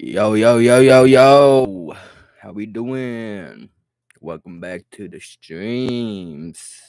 Yo, yo, yo, yo, yo. How we doing? Welcome back to the streams.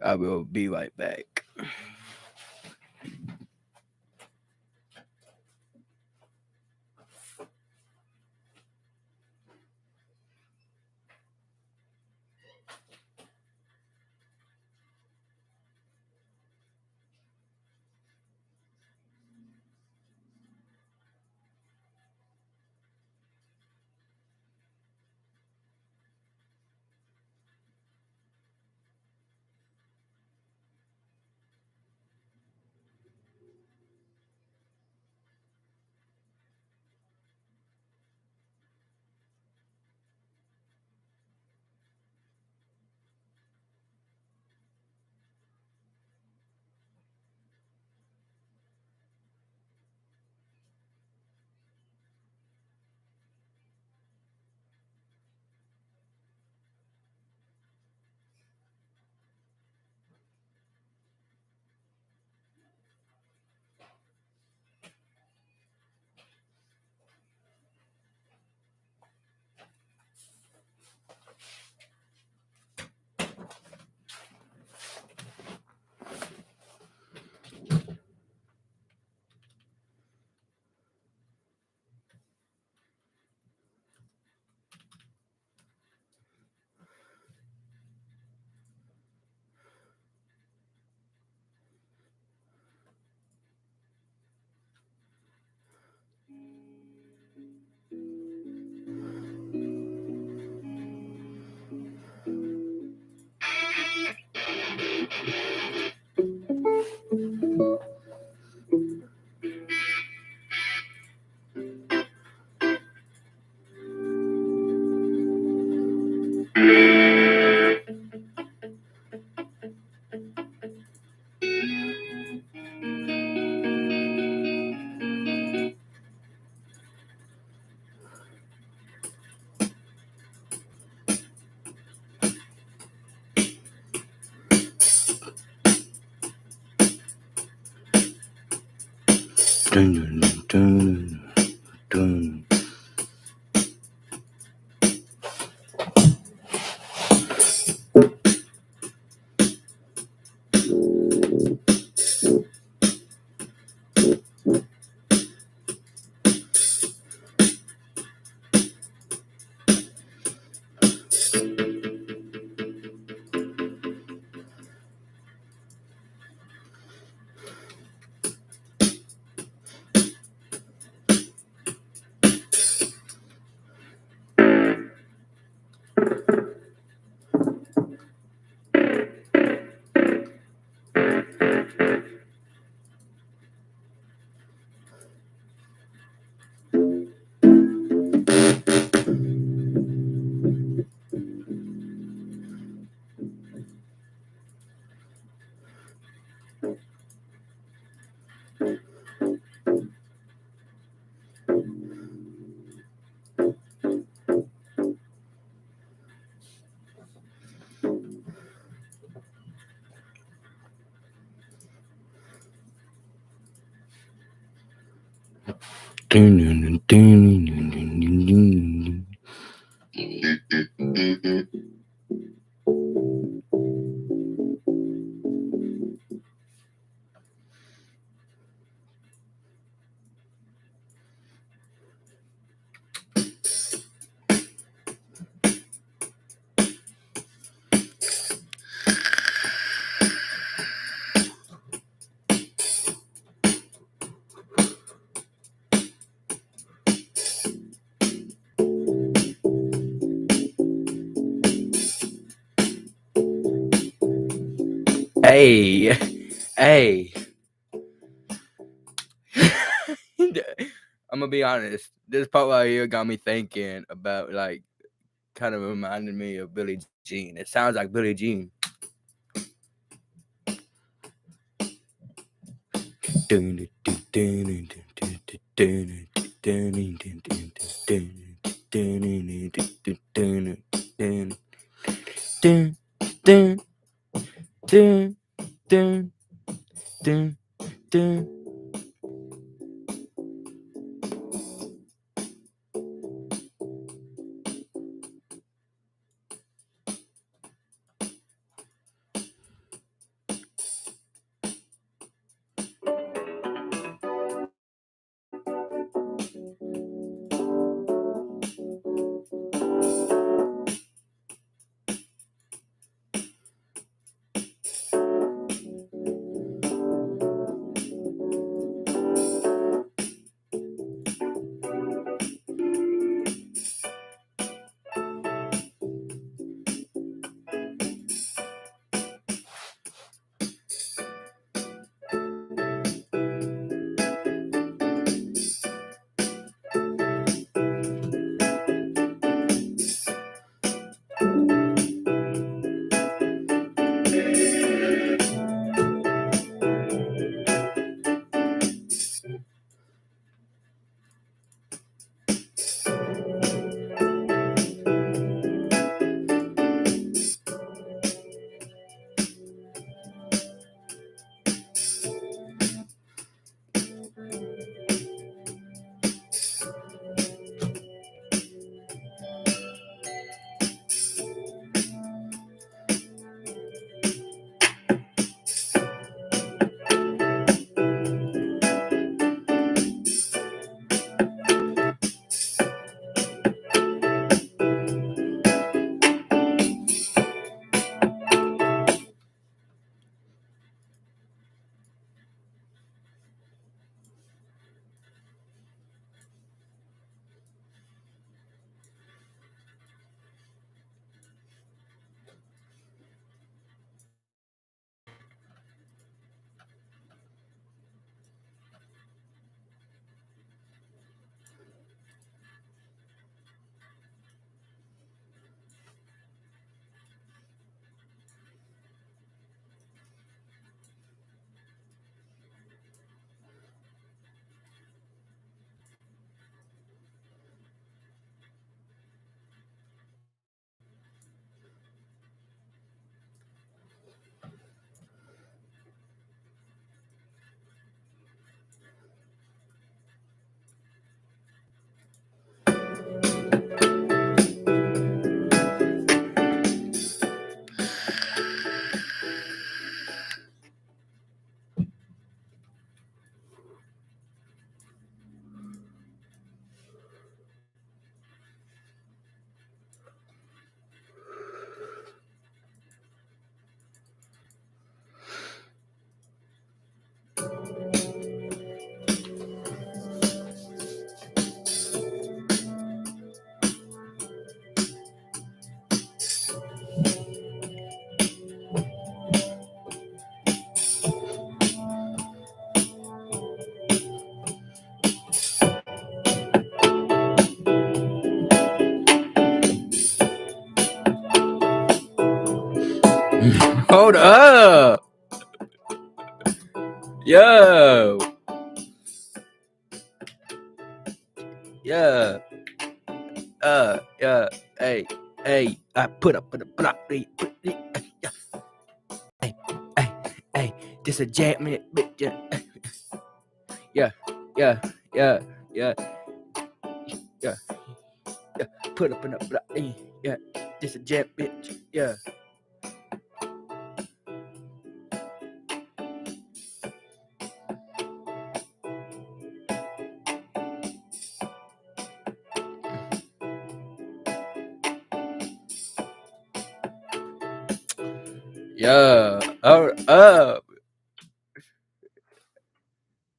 I will be right back. Dun, dun, dun, dun. Hey, hey. I'm gonna be honest. This part right here got me thinking about, like, kind of reminded me of Billie Jean. It sounds like Billie Jean. Hold up. Yo. Yeah. Yeah. Hey. Hey. I put up the block. Hey. Hey. Hey. This a jam minute. Yeah. Yeah. Yeah. yeah, yeah, yeah. Put up in a block, yeah. This a jet, bitch, yeah. Yeah,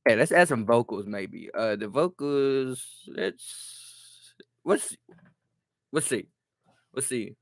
hey, let's add some vocals, maybe. The vocals. Let's let's see, let's see.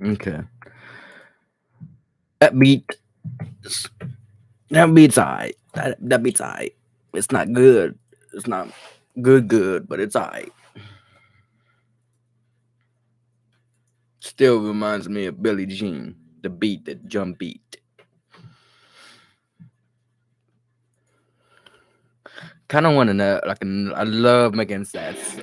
Okay. That beat. That beat's alright. That beat's alright. It's not good. It's not good, but it's alright. Still reminds me of Billie Jean. The beat, the jump beat. Kind of want to know, like, I love making sets.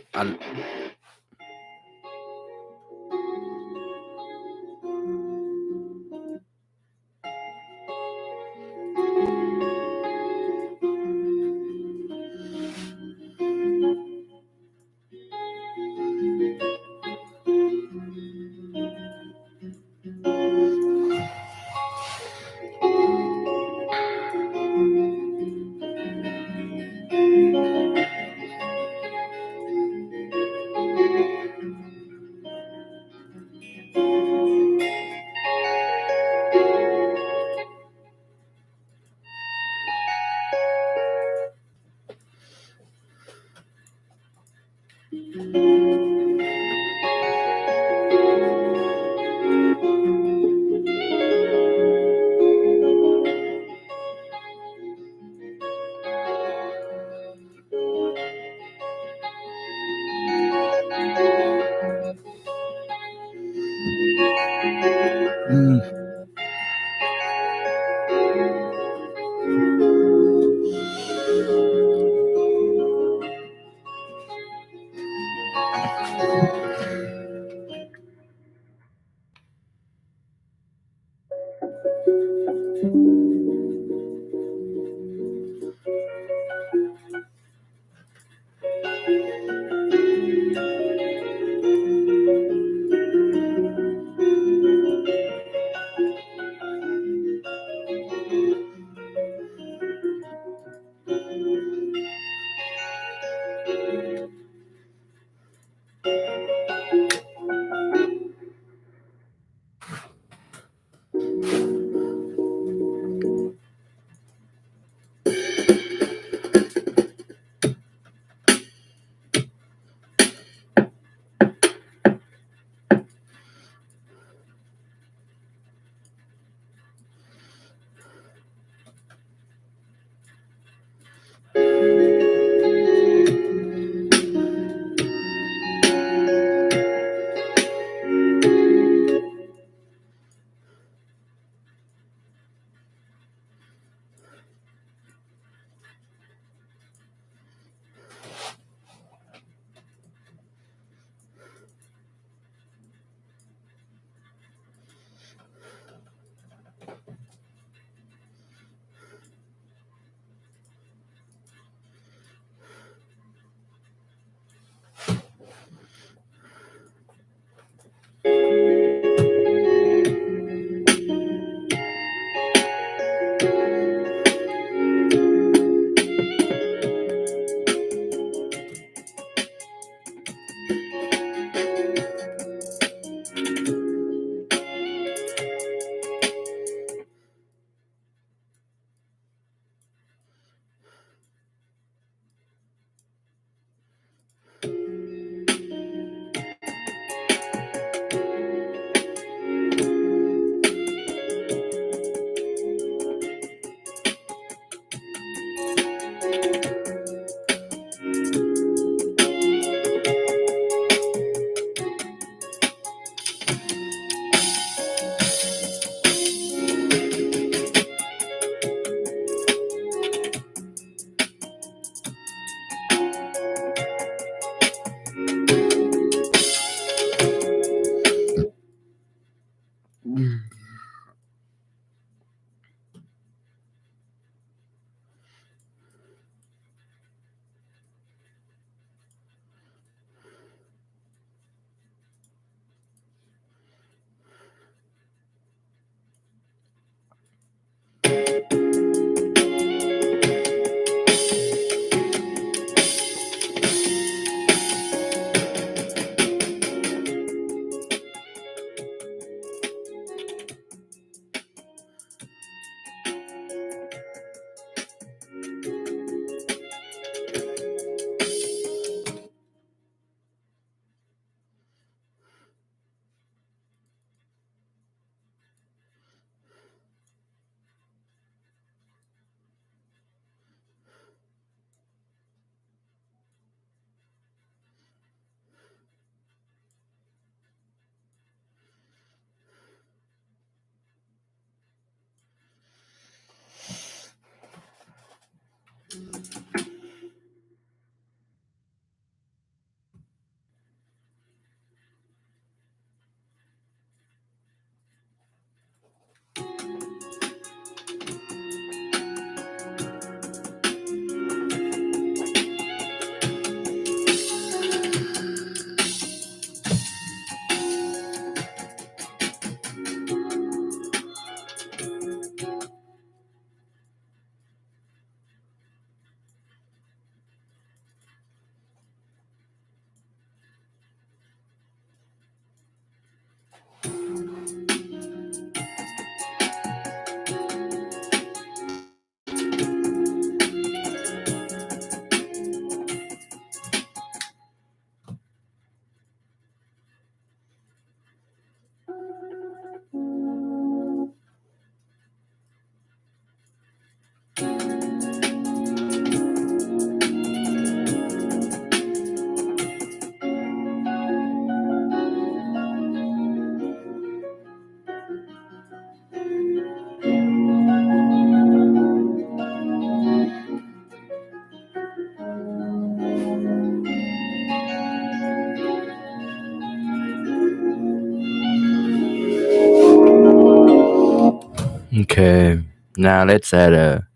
Okay, now let's add a.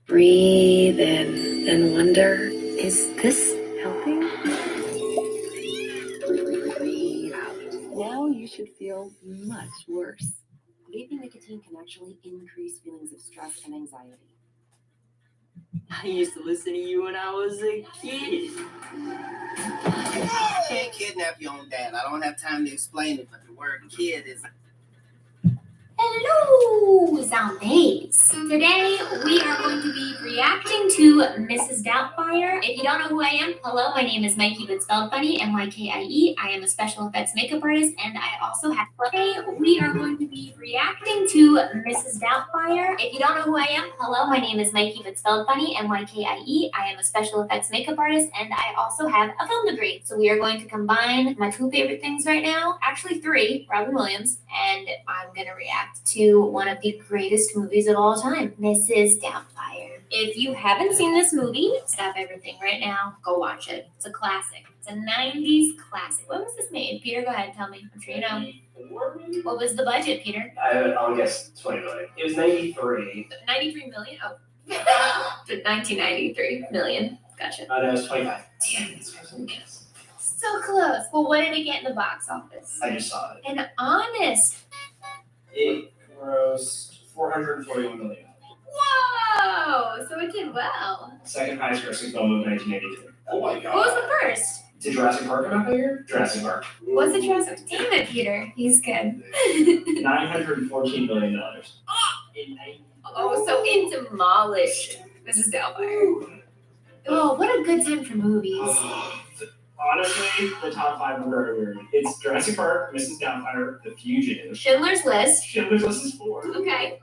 Breathe in and wonder, is this helping? Breathe out. Now you should feel much worse. Vaping nicotine can actually increase feelings of stress and anxiety. I used to listen to you when I was a kid. You can't kidnap your own dad. I don't have time to explain it, but the word kid is... Hello, zombies! Today we are going to be reacting to Mrs. Doubtfire. If you don't know who I am, hello, my name is Mikey, but spelled funny, M-Y-K-I-E. I am a special effects makeup artist, and I also have... Today we are going to be reacting to Mrs. Doubtfire. If you don't know who I am, hello, my name is Mikey, but spelled funny, M-Y-K-I-E. I am a special effects makeup artist, and I also have a film degree. So we are going to combine my two favorite things right now, actually three, Robin Williams, and I'm gonna react to one of the greatest movies of all time, Mrs. Doubtfire. If you haven't seen this movie, stop everything right now. Go watch it. It's a classic. It's a 90s classic. When was this made? Peter, go ahead. Tell me. I'm sure you know. What was the budget, Peter? I'll guess 20 million. It was 93. 93 million? Oh. 1993 million. Gotcha. No, it was 25. Damn, it's close to guess. So close. Well, what did it get in the box office? I just saw it. An honest. It grossed 441 million. Whoa! So it did well. Second highest grossing film of 1982. Oh my god. What was the first? Did Jurassic Park come out that year? Jurassic Park. What's the Jurassic? Damn it, Peter. He's good. $914 million. Oh, so it demolished Mrs. Doubtfire. Oh, what a good time for movies. Honestly, the top five are very weird. It's Jurassic Park, Mrs. Doubtfire, The Fugitive. Schindler's List. Schindler's List is 4. Okay.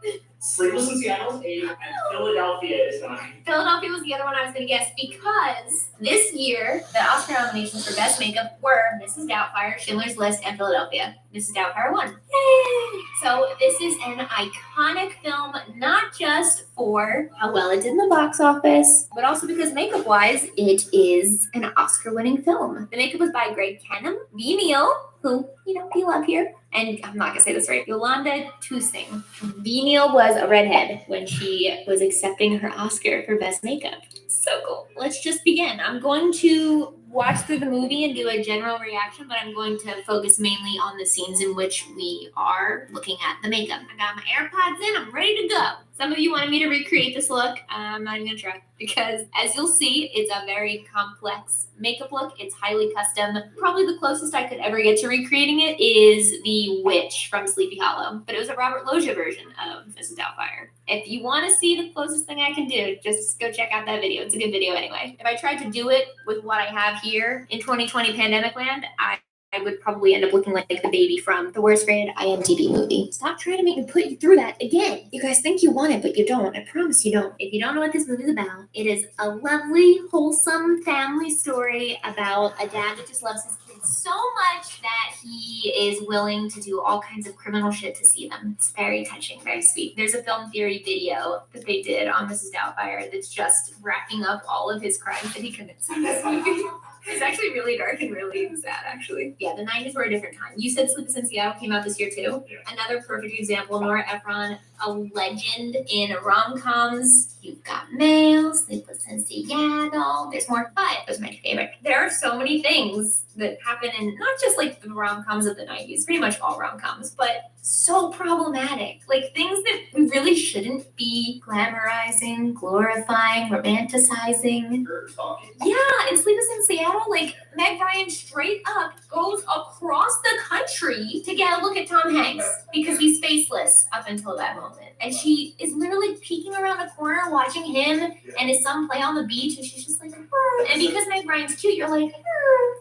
Sleepless in Seattle is 8, and Philadelphia is 9. Philadelphia was the other one I was going to guess because this year the Oscar nominations for Best Makeup were Mrs. Doubtfire, Schindler's List, and Philadelphia. Mrs. Doubtfire won. Yay! So this is an iconic film, not just for how well it did in the box office, but also because makeup-wise, it is an Oscar-winning film. The makeup was by Greg Kenham, V. Neal, who, we love here, and I'm not going to say this right, Yolanda Tusing. V. Neal was a redhead when she was accepting her Oscar for Best Makeup. So cool. Let's just begin. I'm going to watch through the movie and do a general reaction, but I'm going to focus mainly on the scenes in which we are looking at the makeup. I got my AirPods in. I'm ready to go. Some of you wanted me to recreate this look. I'm not even going to try because, as you'll see, it's a very complex makeup look. It's highly custom. Probably the closest I could ever get to recreating it is the witch from Sleepy Hollow, but it was a Robert Loggia version of Mrs. Doubtfire. If you want to see the closest thing I can do, just go check out that video. It's a good video anyway. If I tried to do it with what I have here in 2020 pandemic land, I would probably end up looking like the baby from the worst rated IMDb movie. Stop trying to make me put you through that again. You guys think you want it, but you don't. I promise you don't. If you don't know what this movie is about, it is a lovely, wholesome family story about a dad that just loves his kids so much that he is willing to do all kinds of criminal shit to see them. It's very touching, very sweet. There's a film theory video that they did on Mrs. Doubtfire that's just racking up all of his crimes that he commits in this movie. It's actually really dark and really sad, actually. Yeah, the 90s were a different time. You said Sleepless in Seattle came out this year, too? Yeah. Another perfect example, Nora Ephron, a legend in rom-coms. You've Got Mail, Sleepless in Seattle. There's more, but those are my favorite. There are so many things that happen in not just like the rom-coms of the 90s, pretty much all rom-coms, but so problematic. Like things that we really shouldn't be glamorizing, glorifying, romanticizing. Yeah, in Sleepless in Seattle, like Meg Ryan straight up goes across the country to get a look at Tom Hanks because he's faceless up until that moment. And she is literally peeking around the corner watching him and his son play on the beach, and she's just like, and because Meg Ryan's cute, you're like,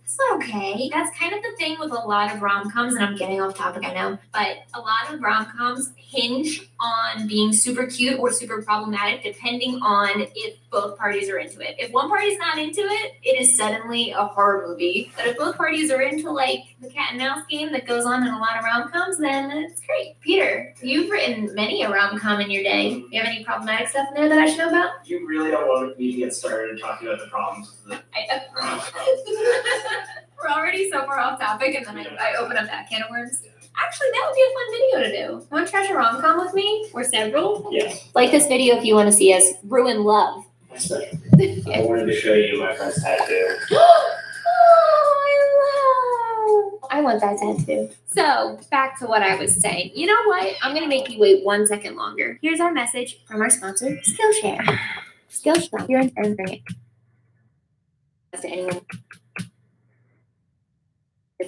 it's not okay. That's kind of the thing with a lot of rom-coms, and I'm getting off topic, I know, but a lot of rom-coms hinge on being super cute or super problematic depending on if both parties are into it. If one party's not into it, it is suddenly a horror movie. But if both parties are into like the cat and mouse game that goes on in a lot of rom-coms, then it's great. Peter, you've written many a rom-com in your day. Do you have any problematic stuff in there that I should know about? You really don't want me to get started talking about the problems with We're already so far off topic, and then I open up that can of worms. Actually, that would be a fun video to do. Want to trash a rom-com with me? Or several? Yes. Like this video if you want to see us ruin love. My specialty. I wanted to show you my friend's tattoo. I want that tattoo. So, back to what I was saying. You know what? I'm going to make you wait 1 second longer. Here's our message from our sponsor, Skillshare. Skillshare, you're in turn, bring it. To anyone.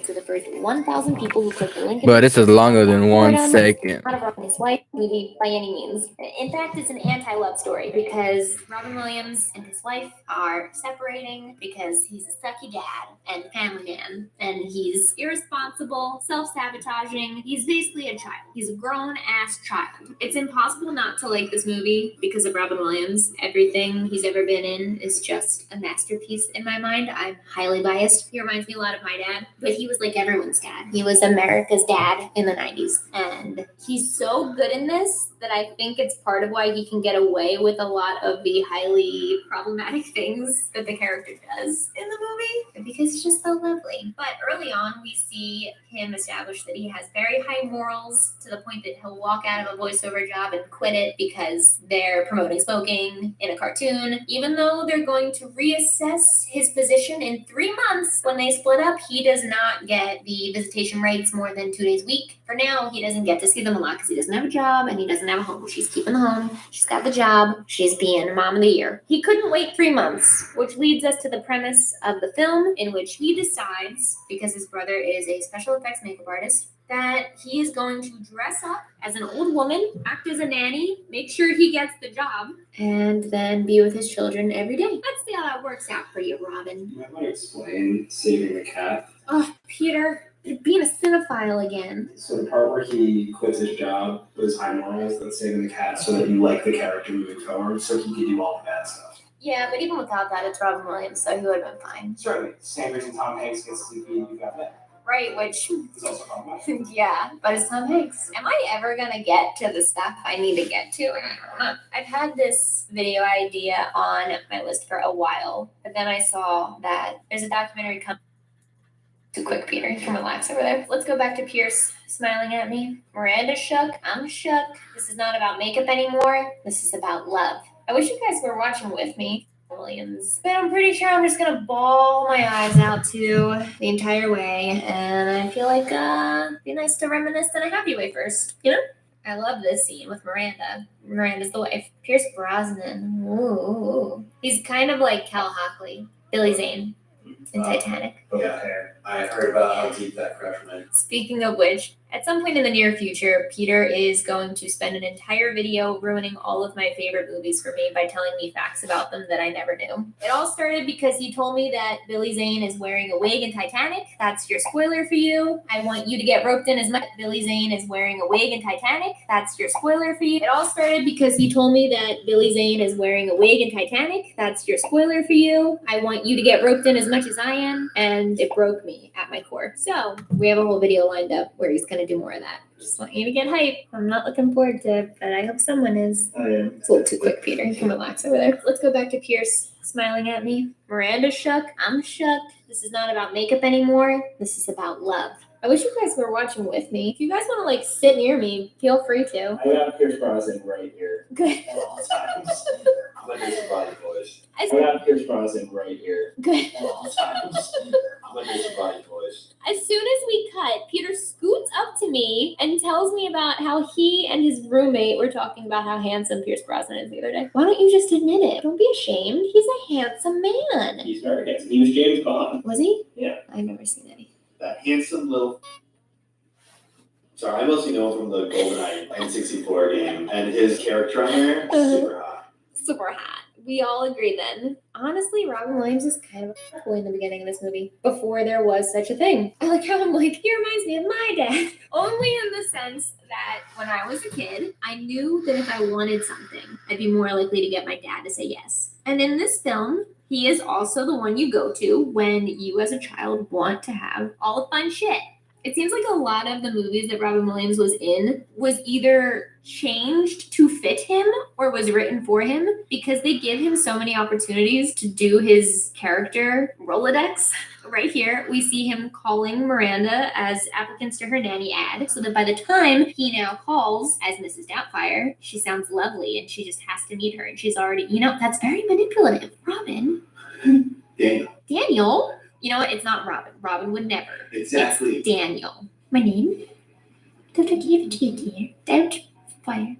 To the first 1,000 people who click the link. But this is longer than 1 second. Not a Robin his wife, maybe by any means. In fact, it's an anti-love story because Robin Williams and his wife are separating because he's a sucky dad and family man, and he's irresponsible, self-sabotaging. He's basically a child. He's a grown-ass child. It's impossible not to like this movie because of Robin Williams. Everything he's ever been in is just a masterpiece in my mind. I'm highly biased. He reminds me a lot of my dad, but he was like everyone's dad. He was America's dad in the 90s. And he's so good in this that I think it's part of why he can get away with a lot of the highly problematic things that the character does in the movie because he's just so lovely. But early on, we see him establish that he has very high morals to the point that he'll walk out of a voiceover job and quit it because they're promoting smoking in a cartoon. Even though they're going to reassess his position in 3 months when they split up, he does not get the visitation rates more than 2 days a week. For now, he doesn't get to see them a lot because he doesn't have a job and he doesn't have a home. She's keeping the home. She's got the job. She's being mom of the year. He couldn't wait 3 months, which leads us to the premise of the film in which he decides, because his brother is a special effects makeup artist, that he is going to dress up as an old woman, act as a nanny, make sure he gets the job, and then be with his children every day. Let's see how that works out for you, Robin. I might explain saving the cat. Oh, Peter, being a cinephile again. So the part where he quits his job with his high morals that's saving the cat so that you like the character moving forward, so he can do all the bad stuff. Yeah, but even without that, it's Robin Williams, so he would have been fine. Certainly. Same reason Tom Hanks gets to be you got that. Right, which, It's also problematic. yeah, but it's Tom Hanks. Am I ever gonna get to the stuff I need to get to? I've had this video idea on my list for a while, but then I saw that there's a documentary coming. Too quick, Peter. You can relax over there. Let's go back to Pierce smiling at me. Miranda's shook. I'm shook. This is not about makeup anymore. This is about love. I wish you guys were watching with me. Williams. But I'm pretty sure I'm just gonna bawl my eyes out too the entire way. And I feel like it'd be nice to reminisce in a happy way first. You know? I love this scene with Miranda. Miranda's the wife. Pierce Brosnan. Ooh. He's kind of like Cal Hockley. Billy Zane in Titanic. Yeah, I heard about how deep that crush went. Speaking of which, at some point in the near future, Peter is going to spend an entire video ruining all of my favorite movies for me by telling me facts about them that I never knew. It all started because he told me that Billy Zane is wearing a wig in Titanic. That's your spoiler for you. I want you to get roped in as much. Billy Zane is wearing a wig in Titanic. That's your spoiler for you. It all started because he told me that Billy Zane is wearing a wig in Titanic. That's your spoiler for you. I want you to get roped in as much as I am. And it broke me at my core. So we have a whole video lined up where he's going to do more of that. Just want you to get hype. I'm not looking forward to it, but I hope someone is. I am. It's a little too quick, Peter. You can relax over there. Let's go back to Pierce smiling at me. Miranda's shook. I'm shook. This is not about makeup anymore. This is about love. I wish you guys were watching with me. If you guys want to like sit near me, feel free to. I got Pierce Brosnan right here Good. at all times. What is your body voice? I got Pierce Brosnan right here Good. at all times. What is your body voice? As soon as we cut, Peter scoots up to me and tells me about how he and his roommate were talking about how handsome Pierce Brosnan is the other day. Why don't you just admit it? Don't be ashamed. He's a handsome man. He's very handsome. He was James Bond. Was he? Yeah. I've never seen any. That handsome little. Sorry, I mostly know him from the GoldenEye N64 game, and his character on there, super hot. Super hot. We all agree then. Honestly, Robin Williams is kind of a boy in the beginning of this movie, before there was such a thing. I like how I'm like, he reminds me of my dad. Only in the sense that when I was a kid, I knew that if I wanted something, I'd be more likely to get my dad to say yes. And in this film, he is also the one you go to when you as a child want to have all the fun shit. It seems like a lot of the movies that Robin Williams was in was either changed to fit him or was written for him because they give him so many opportunities to do his character Rolodex. Right here, we see him calling Miranda as applicants to her nanny ad, so that by the time he now calls as Mrs. Doubtfire, she sounds lovely and she just has to meet her and she's already, that's very manipulative. Robin. Daniel? You know what? It's not Robin. Robin would never. Exactly. It's Daniel. My name? Don't I give it to you, dear? Doubtfire.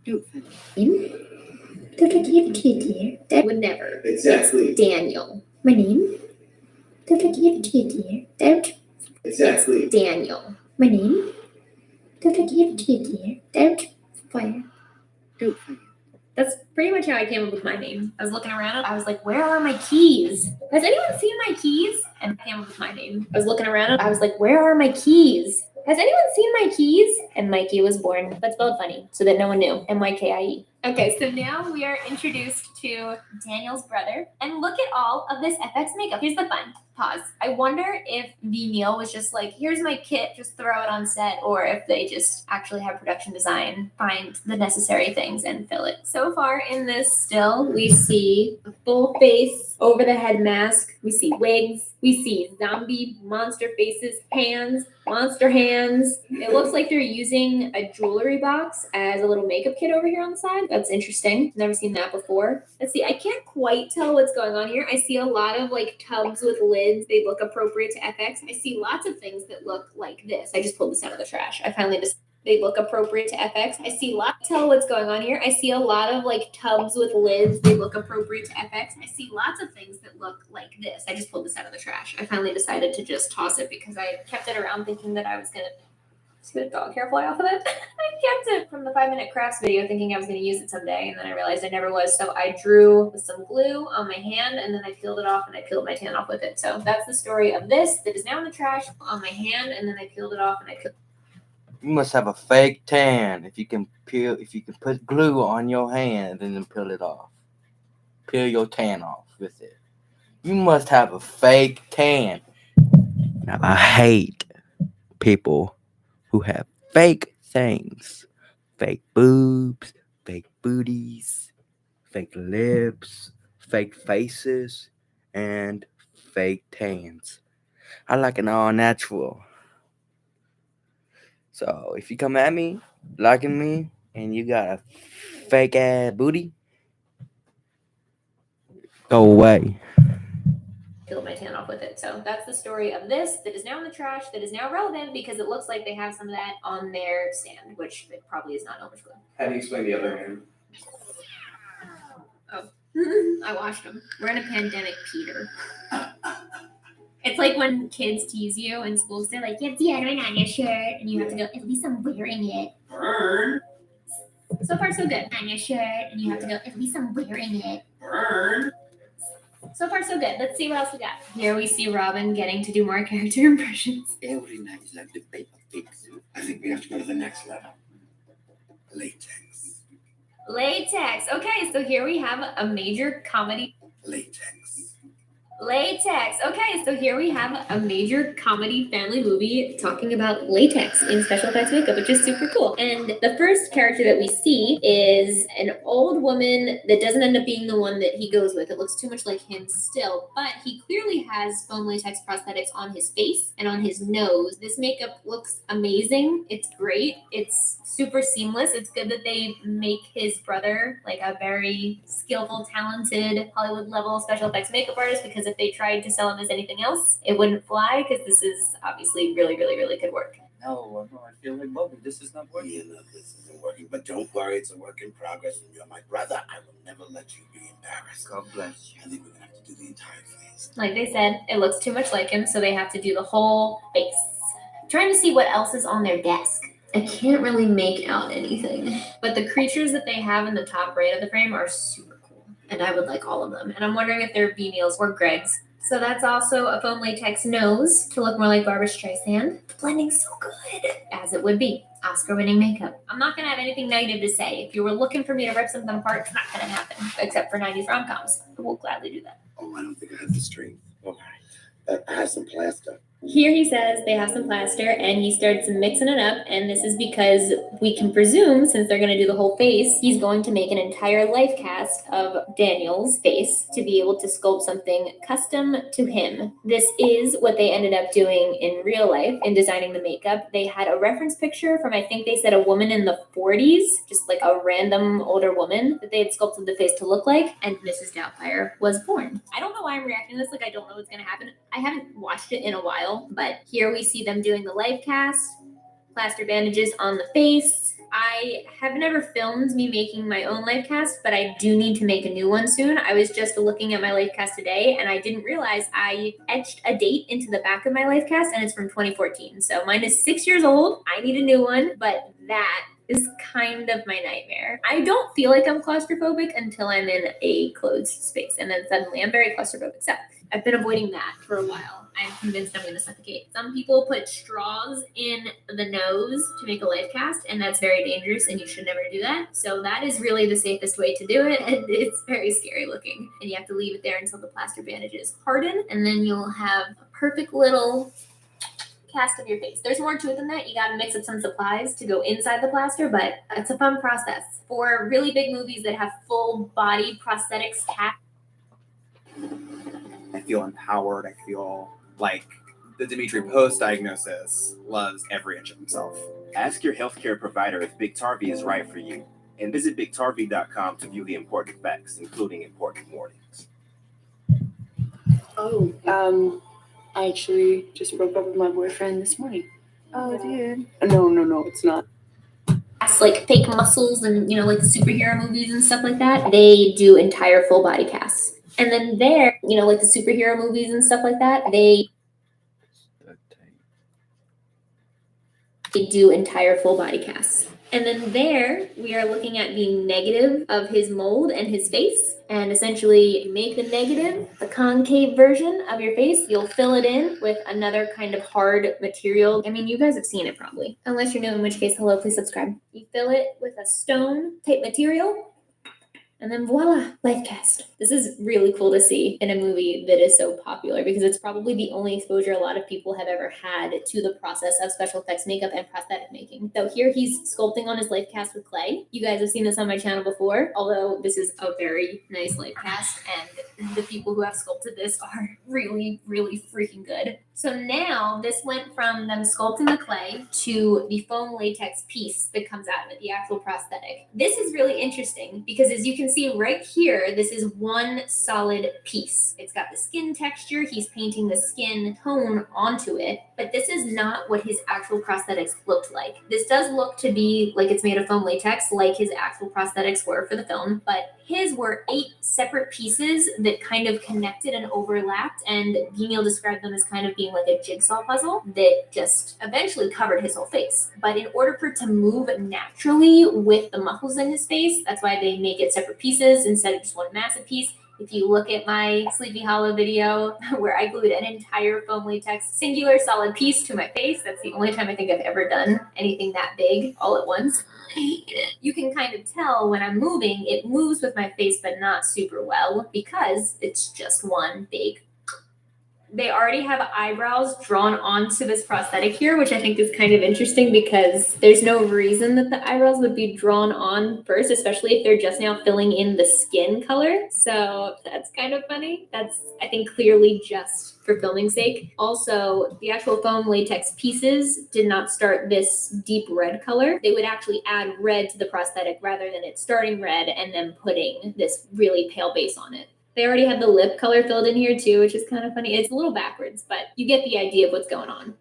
Don't I give it to you, dear? Would never. Exactly. It's Daniel. My name? Don't I give it to you, dear? Exactly. Daniel. My name? Don't I give it to you, dear? Doubtfire. That's pretty much how I came up with my name. I was looking around. I was like, where are my keys? Has anyone seen my keys? And I came up with my name. I was looking around. I was like, where are my keys? Has anyone seen my keys? And Mikey was born. That's spelled funny so that no one knew. M-Y-K-I-E. Okay, so now we are introduced to Daniel's brother. And look at all of this FX makeup. Here's the fun. Pause. I wonder if V. Neil was just like, here's my kit, just throw it on set, or if they just actually have production design, find the necessary things and fill it. So far in this still, we see a full face, over the head mask. We see wigs. We see zombie monster faces, hands, monster hands. It looks like they're using a jewelry box as a little makeup kit over here on the side. That's interesting. Never seen that before. Let's see. I can't quite tell what's going on here. I see a lot of like tubs with lids. They look appropriate to FX. I see lots of things that look like this. I just pulled this out of the trash. I finally just. They look appropriate to FX. I see lots. Tell what's going on here. I see a lot of like tubs with lids. They look appropriate to FX. I see lots of things that look like this. I just pulled this out of the trash. I finally decided to just toss it because I kept it around thinking that I was gonna Just get a dog hair fly off of it. I kept it from the 5-minute crafts video thinking I was going to use it someday, and then I realized I never was. So I drew with some glue on my hand, and then I peeled it off, and I peeled my tan off with it. So that's the story of this that is now in the trash on my hand, and then I peeled it off, and I peeled. You must have a fake tan if you can put glue on your hand and then peel it off. Peel your tan off with it. You must have a fake tan. Now, I hate people who have fake things. Fake boobs, fake booties, fake lips, fake faces, and fake tans. I like an all natural. So if you come at me, liking me, and you got a fake ass booty, go away. Peeled my tan off with it. So that's the story of this that is now in the trash, that is now relevant because it looks like they have some of that on their stand, which it probably is not Elmer's glue. How do you explain the other hand? I washed them. We're in a pandemic, Peter. It's like when kids tease you in schools, they're like, you have deodorant on your shirt, and you have to go, at least I'm wearing it. Burn. So far, so good. On your shirt, and you have to go, at least I'm wearing it. Burn. So far, so good. Let's see what else we got. Here we see Robin getting to do more character impressions. Every night is like the paper pigs. I think we have to go to the next level. Latex. Latex. Okay, so here we have a major comedy. Latex. Latex. Okay, so here we have a major comedy family movie talking about latex in special effects makeup, which is super cool. And the first character that we see is an old woman that doesn't end up being the one that he goes with. It looks too much like him still, but he clearly has foam latex prosthetics on his face and on his nose. This makeup looks amazing. It's great. It's super seamless. It's good that they make his brother like a very skillful, talented Hollywood level special effects makeup artist, because if they tried to sell him as anything else, it wouldn't fly, because this is obviously really, really, really good work. No, I feel like Bobby, this is not working. You know this isn't working, but don't worry, it's a work in progress, and you're my brother. I will never let you be embarrassed. God bless you. I think we're gonna have to do the entire face. Like they said, it looks too much like him, so they have to do the whole face. I'm trying to see what else is on their desk. I can't really make out anything, but the creatures that they have in the top right of the frame are super cool, and I would like all of them. And I'm wondering if they're Beaniels or Greg's. So that's also a foam latex nose to look more like Barbara Streisand. Blending so good, as it would be. Oscar-winning makeup. I'm not gonna have anything negative to say. If you were looking for me to rip something apart, it's not gonna happen, except for 90s rom-coms. I will gladly do that. Oh, I don't think I have the strength. All right. I have some plaster. Here he says they have some plaster, and he starts mixing it up, and this is because we can presume, since they're going to do the whole face, he's going to make an entire life cast of Daniel's face to be able to sculpt something custom to him. This is what they ended up doing in real life in designing the makeup. They had a reference picture from, I think they said, a woman in the 40s, just like a random older woman that they had sculpted the face to look like, and Mrs. Doubtfire was born. I don't know why I'm reacting to this like I don't know what's going to happen. I haven't watched it in a while. But here we see them doing the life cast, plaster bandages on the face. I have never filmed me making my own life cast, but I do need to make a new one soon. I was just looking at my life cast today, and I didn't realize I etched a date into the back of my life cast, and it's from 2014. So mine is 6 years old. I need a new one, but that is kind of my nightmare. I don't feel like I'm claustrophobic until I'm in a closed space, and then suddenly I'm very claustrophobic. So I've been avoiding that for a while. I'm convinced I'm going to suffocate. Some people put straws in the nose to make a life cast, and that's very dangerous, and you should never do that. So that is really the safest way to do it, and it's very scary looking. And you have to leave it there until the plaster bandages harden, and then you'll have a perfect little cast of your face. There's more to it than that. You got to mix up some supplies to go inside the plaster, but it's a fun process. For really big movies that have full body prosthetics cast, I feel empowered. I feel like the Dimitri Post diagnosis loves every inch of himself. Ask your healthcare provider if Biktarvy is right for you, and visit Biktarvy.com to view the important facts, including important warnings. Oh, I actually just broke up with my boyfriend this morning. Oh, dude. No, it's not. like fake muscles and, you know, like the superhero movies and stuff like that, they do entire full body casts. And then there, you know, like the superhero movies and stuff like that, they they do entire full body casts. And then there, we are looking at the negative of his mold and his face. And essentially, you make the negative, the concave version of your face. You'll fill it in with another kind of hard material. I mean, you guys have seen it probably. Unless you're new, in which case, hello, please subscribe. You fill it with a stone type material. And then voila, life cast. This is really cool to see in a movie that is so popular because it's probably the only exposure a lot of people have ever had to the process of special effects makeup and prosthetic making. So here he's sculpting on his life cast with clay. You guys have seen this on my channel before, although this is a very nice life cast and the people who have sculpted this are really, really freaking good. So now this went from them sculpting the clay to the foam latex piece that comes out of it, the actual prosthetic. This is really interesting because as you can see right here, this is one solid piece. It's got the skin texture. He's painting the skin tone onto it, but this is not what his actual prosthetics looked like. This does look to be like it's made of foam latex, like his actual prosthetics were for the film, but his were 8 separate pieces that kind of connected and overlapped, and Guimel described them as kind of being like a jigsaw puzzle that just eventually covered his whole face. But in order for it to move naturally with the muscles in his face, that's why they make it separate pieces instead of just one massive piece. If you look at my Sleepy Hollow video where I glued an entire foam latex singular solid piece to my face, that's the only time I think I've ever done anything that big all at once. You can kind of tell when I'm moving, it moves with my face, but not super well because it's just one big. They already have eyebrows drawn onto this prosthetic here, which I think is kind of interesting because there's no reason that the eyebrows would be drawn on first, especially if they're just now filling in the skin color. So that's kind of funny. That's, I think, clearly just for filming's sake. Also, the actual foam latex pieces did not start this deep red color. They would actually add red to the prosthetic rather than it starting red and then putting this really pale base on it. They already have the lip color filled in here too, which is kind of funny. It's a little backwards, but you get the idea of what's going on.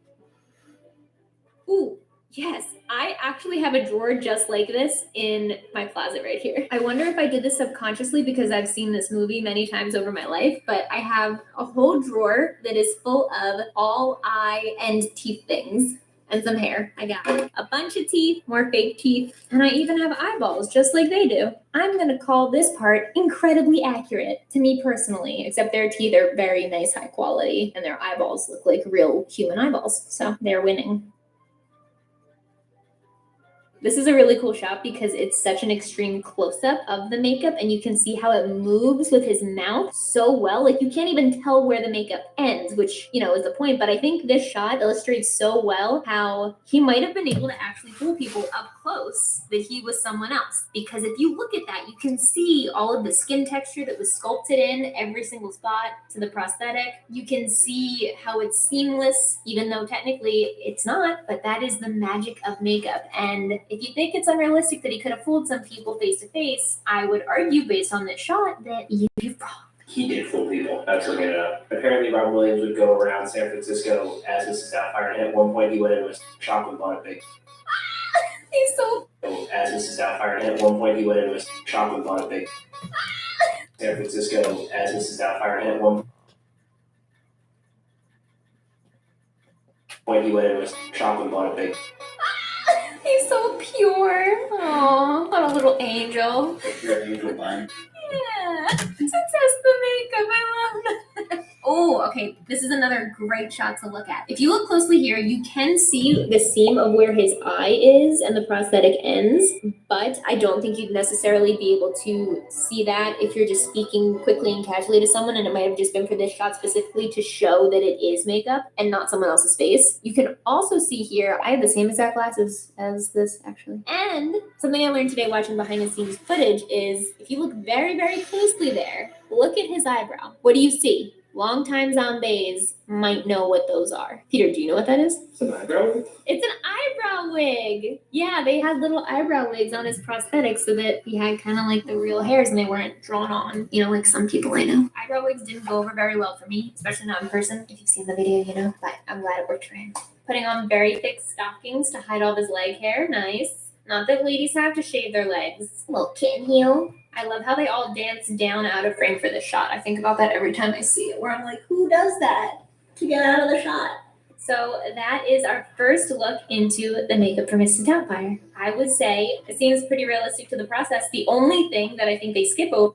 Ooh, yes. I actually have a drawer just like this in my closet right here. I wonder if I did this subconsciously because I've seen this movie many times over my life, but I have a whole drawer that is full of all eye and teeth things. And some hair. I got a bunch of teeth, more fake teeth, and I even have eyeballs just like they do. I'm gonna call this part incredibly accurate to me personally, except their teeth are very nice, high quality, and their eyeballs look like real human eyeballs. So they're winning. This is a really cool shot because it's such an extreme close-up of the makeup and you can see how it moves with his mouth so well. Like you can't even tell where the makeup ends, which, you know, is the point. But I think this shot illustrates so well how he might have been able to actually fool people up close that he was someone else. Because if you look at that, you can see all of the skin texture that was sculpted in every single spot to the prosthetic. You can see how it's seamless, even though technically it's not, but that is the magic of makeup. And if you think it's unrealistic that he could have fooled some people face to face, I would argue based on this shot that you're wrong. He did fool people. That's looking it up. Apparently, Robin Williams would go around San Francisco as Mrs. Doubtfire, and at one point he went into a shop and bought a big. He's so. As Mrs. Doubtfire, and at one point he went into a shop and bought a big. San Francisco as Mrs. Doubtfire, and at one point he went into a shop and bought a big. He's so pure. Aw, what a little angel. You're an angel, man. Yeah. To test the makeup, I love that. Oh, okay. This is another great shot to look at. If you look closely here, you can see the seam of where his eye is and the prosthetic ends, but I don't think you'd necessarily be able to see that if you're just speaking quickly and casually to someone, and it might have just been for this shot specifically to show that it is makeup and not someone else's face. You can also see here, I have the same exact glasses as this actually. And something I learned today watching behind the scenes footage is if you look very, very closely there, look at his eyebrow. What do you see? Longtime zombies might know what those are. Peter, do you know what that is? It's an eyebrow wig? It's an eyebrow wig. Yeah, they had little eyebrow wigs on his prosthetics so that he had kind of like the real hairs and they weren't drawn on, you know, like some people I know. Eyebrow wigs didn't go over very well for me, especially not in person. If you've seen the video, you know, but I'm glad it worked for him. Putting on very thick stockings to hide all of his leg hair. Nice. Not that ladies have to shave their legs. Little kitten heel. I love how they all dance down out of frame for this shot. I think about that every time I see it, where I'm like, who does that to get out of the shot? So that is our first look into the makeup for Mrs. Doubtfire. I would say it seems pretty realistic to the process. The only thing that I think they skip over